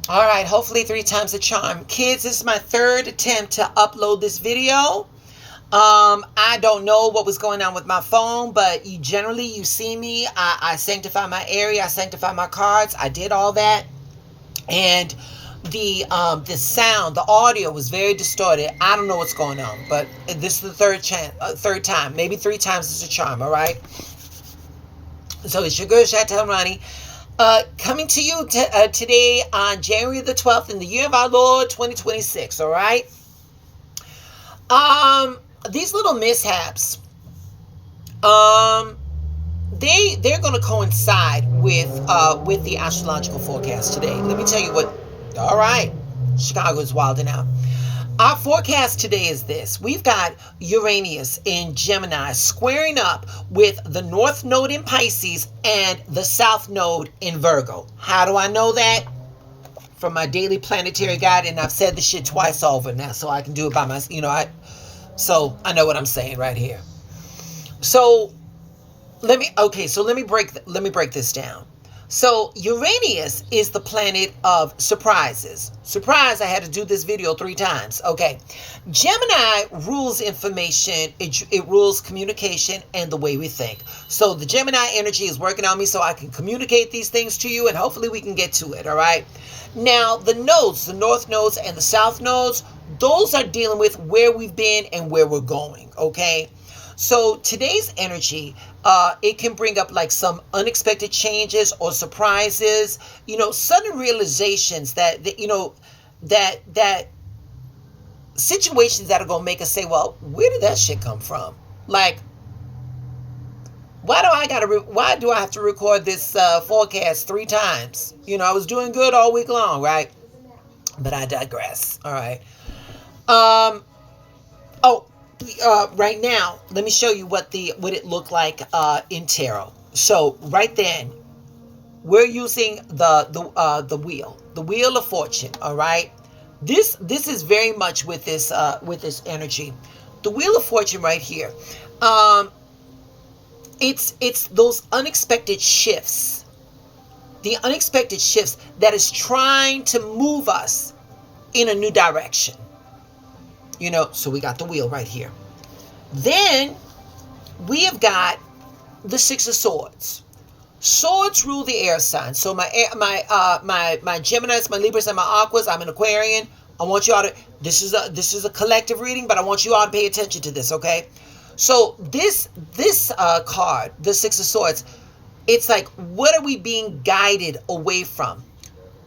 All right, hopefully three times the charm. Kids, this is my third attempt to upload this video. I don't know what was going on with my phone, but you see me. I sanctify my area. I sanctify my cards. I did all that, and the sound, the audio was very distorted. I don't know what's going on, but this is the third time, maybe three times is a charm. All right. So it's your girl Chateau Ronnie. Coming to you today on January the 12th in the year of our Lord 2026. All right. These little mishaps, um, they're going to coincide with the astrological forecast today. Let me tell you what. All right, Chicago's wilding out. Our forecast today is this. We've got Uranus in Gemini squaring up with the North Node in Pisces and the South Node in Virgo. How do I know that? From my daily planetary guide, and I've said this shit twice over now, so I can do it by myself. So I know what I'm saying right here. So let me break this down. So Uranus is the planet of surprises. Surprise, I had to do this video 3 times. Okay. Gemini rules information, it rules communication and the way we think. So the Gemini energy is working on me so I can communicate these things to you, and hopefully we can get to it, all right? Now, the nodes, the North nodes and the South nodes, those are dealing with where we've been and where we're going, okay? So today's energy, it can bring up like some unexpected changes or surprises, sudden realizations that that situations that are going to make us say, well, where did that shit come from? Like, why do I have to record this forecast 3 times? I was doing good all week long, right? But I digress. All right. Oh, right now, let me show you what it looked like in tarot. So right then, we're using the wheel of fortune. All right, this is very much with this energy. The wheel of fortune right here. It's those unexpected shifts, the unexpected shifts that is trying to move us in a new direction. So we got the wheel right here. Then we have got the 6 of Swords. Swords rule the air signs. So my Geminis, my Libras, and my Aquas. I'm an Aquarian. I want you all to. This is a collective reading, but I want you all to pay attention to this, okay? So this card, the 6 of Swords, it's like, what are we being guided away from?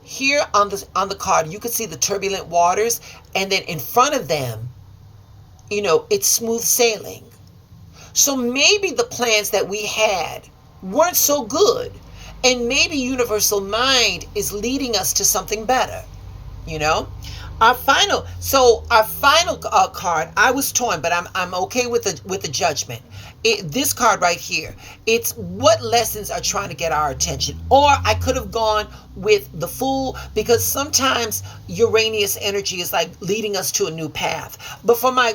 Here on the card, you can see the turbulent waters, and then in front of them, it's smooth sailing. So maybe the plans that we had weren't so good, and maybe universal mind is leading us to something better. Our final card, I was torn, but I'm okay with the Judgment. This card right here, it's what lessons are trying to get our attention. Or I could have gone with the Fool, because sometimes Uranus energy is like leading us to a new path. But for my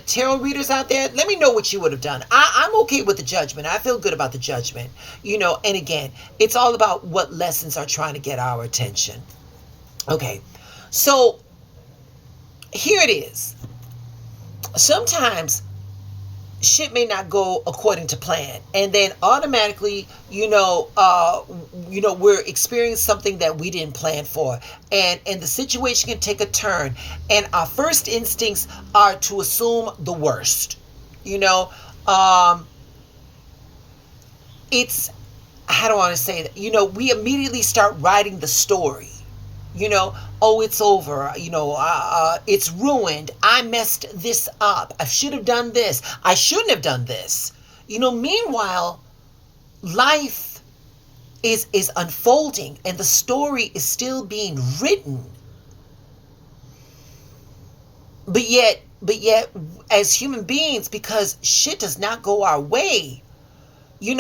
tarot readers out there, let me know what you would have done. I'm okay with the Judgment. I feel good about the Judgment. And again, it's all about what lessons are trying to get our attention. Okay, so here it is. Sometimes shit may not go according to plan, and then automatically, we're experiencing something that we didn't plan for, and the situation can take a turn, and our first instincts are to assume the worst. It's, how do I want to say that? We immediately start writing the story. Oh, it's over. It's ruined. I messed this up. I should have done this. I shouldn't have done this. Meanwhile, life is unfolding, and the story is still being written. But yet, as human beings, because shit does not go our way, we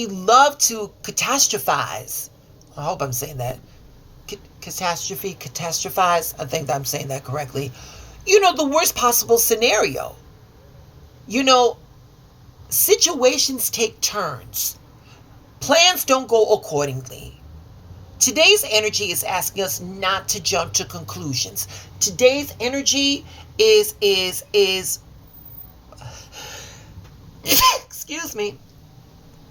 love to catastrophize. I hope I'm saying that. Catastrophize. I think I'm saying that correctly. The worst possible scenario. Situations take turns. Plans don't go accordingly. Today's energy is asking us not to jump to conclusions. Today's energy is excuse me.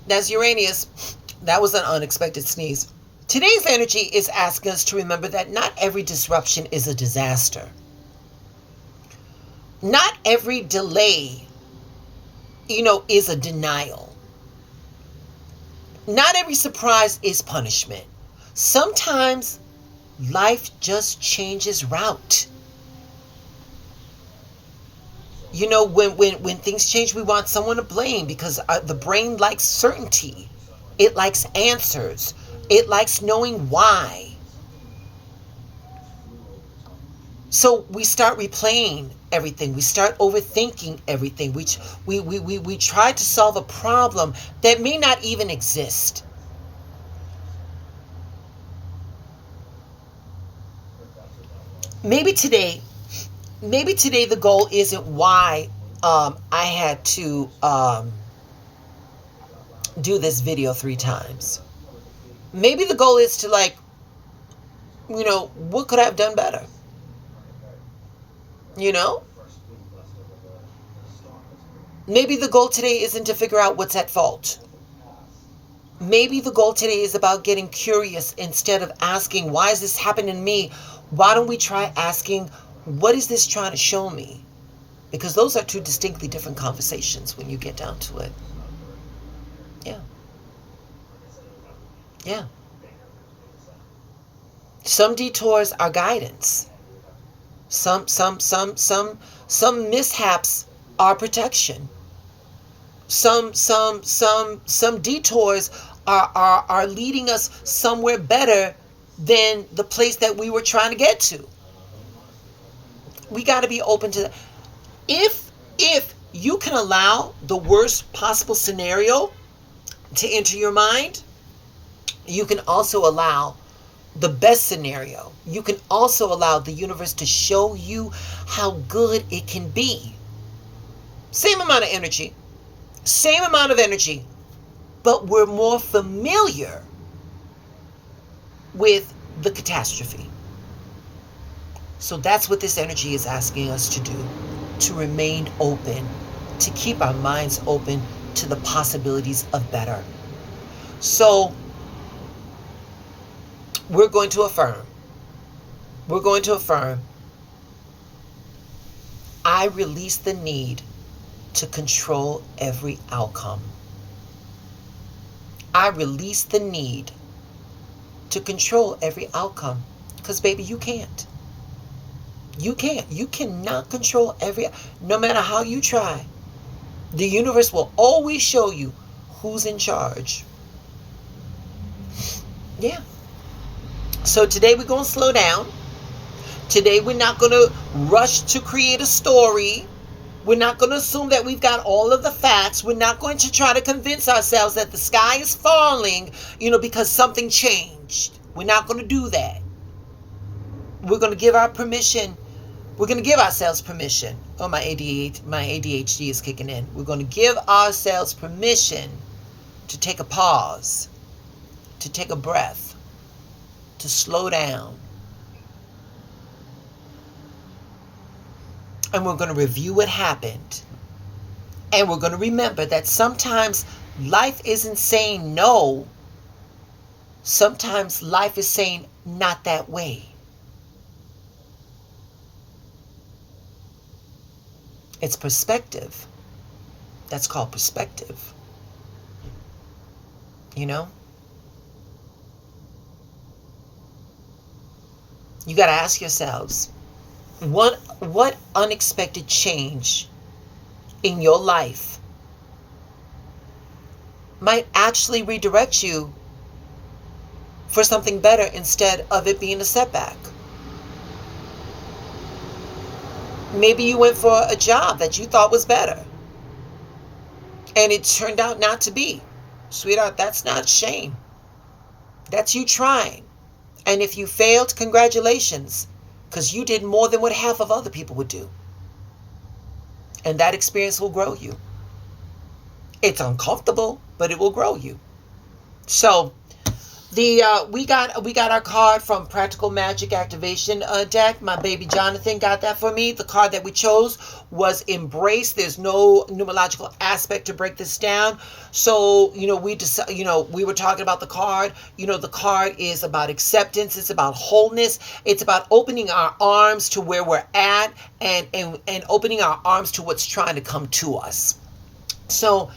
That's Uranus. That was an unexpected sneeze. Today's energy is asking us to remember that not every disruption is a disaster. Not every delay, is a denial. Not every surprise is punishment. Sometimes life just changes route. When things change, we want someone to blame because the brain likes certainty. It likes answers. It likes knowing why. So we start replaying everything. We start overthinking everything. We try to solve a problem that may not even exist. Maybe today the goal isn't why I had to do this video 3 times. Maybe the goal is to what could I have done better? Maybe the goal today isn't to figure out what's at fault. Maybe the goal today is about getting curious instead of asking, why is this happening to me? Why don't we try asking, what is this trying to show me? Because those are 2 distinctly different conversations when you get down to it. Yeah. Yeah. Some detours are guidance. Some mishaps are protection. Some detours are leading us somewhere better than the place that we were trying to get to. We got to be open to that. If you can allow the worst possible scenario to enter your mind, you can also allow the best scenario. You can also allow the universe to show you how good it can be. Same amount of energy, but we're more familiar with the catastrophe. So that's what this energy is asking us to do, to remain open, to keep our minds open to the possibilities of better. So we're going to affirm. I release the need to control every outcome. I release the need to control every outcome. Because, baby, you can't. You can't. You cannot control no matter how you try. The universe will always show you who's in charge. Yeah. So today we're going to slow down. Today we're not going to rush to create a story. We're not going to assume that we've got all of the facts. We're not going to try to convince ourselves that the sky is falling, because something changed. We're not going to do that. We're going to give ourselves permission. Oh, my ADHD is kicking in. We're going to give ourselves permission to take a pause, to take a breath, to slow down. And we're going to review what happened. And we're going to remember that sometimes life isn't saying no. Sometimes life is saying not that way. It's perspective. That's called perspective. You got to ask yourselves, what unexpected change in your life might actually redirect you for something better instead of it being a setback? Maybe you went for a job that you thought was better and it turned out not to be. Sweetheart, that's not shame. That's you trying. And if you failed, congratulations, because you did more than what half of other people would do. And that experience will grow you. It's uncomfortable, but it will grow you. So The we got our card from Practical Magic Activation deck. My baby Jonathan got that for me. The card that we chose was Embrace. There's no numerological aspect to break this down. So we were talking about the card. The card is about acceptance. It's about wholeness. It's about opening our arms to where we're at, and opening our arms to what's trying to come to us. So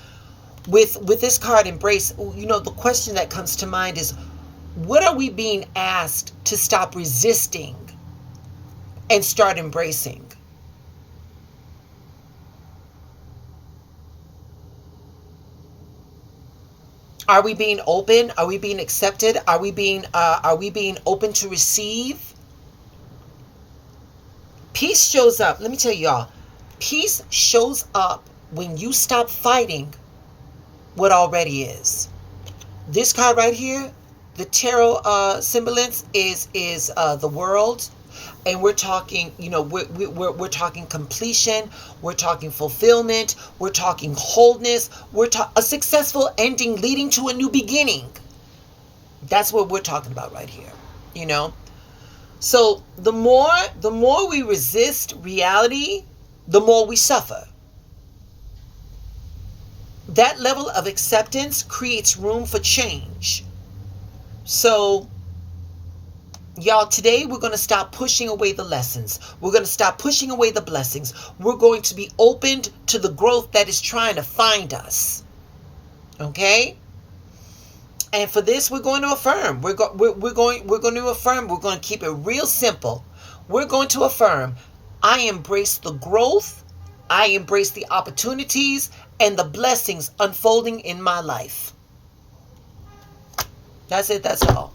with this card, Embrace, the question that comes to mind is, what are we being asked to stop resisting and start embracing? Are we being open? Are we being accepted? Are we being open to receive? Peace shows up. Let me tell y'all, peace shows up when you stop fighting what already is. This card right here, the tarot semblance is the world, and we're talking, we're talking completion, we're talking fulfillment, we're talking wholeness, a successful ending leading to a new beginning. That's what we're talking about right here. So the more we resist reality, the more we suffer. That level of acceptance creates room for change. So, y'all, today we're going to stop pushing away the lessons. We're going to stop pushing away the blessings. We're going to be opened to the growth that is trying to find us. Okay? And for this, we're going to affirm. We're going to affirm. We're going to keep it real simple. We're going to affirm, I embrace the growth, I embrace the opportunities and the blessings unfolding in my life. That's it. That's all.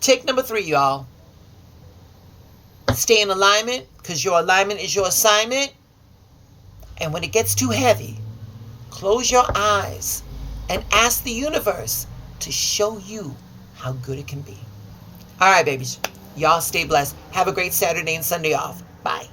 Take number 3, y'all. Stay in alignment, because your alignment is your assignment. And when it gets too heavy, close your eyes and ask the universe to show you how good it can be. All right, babies. Y'all stay blessed. Have a great Saturday and Sunday off. Bye.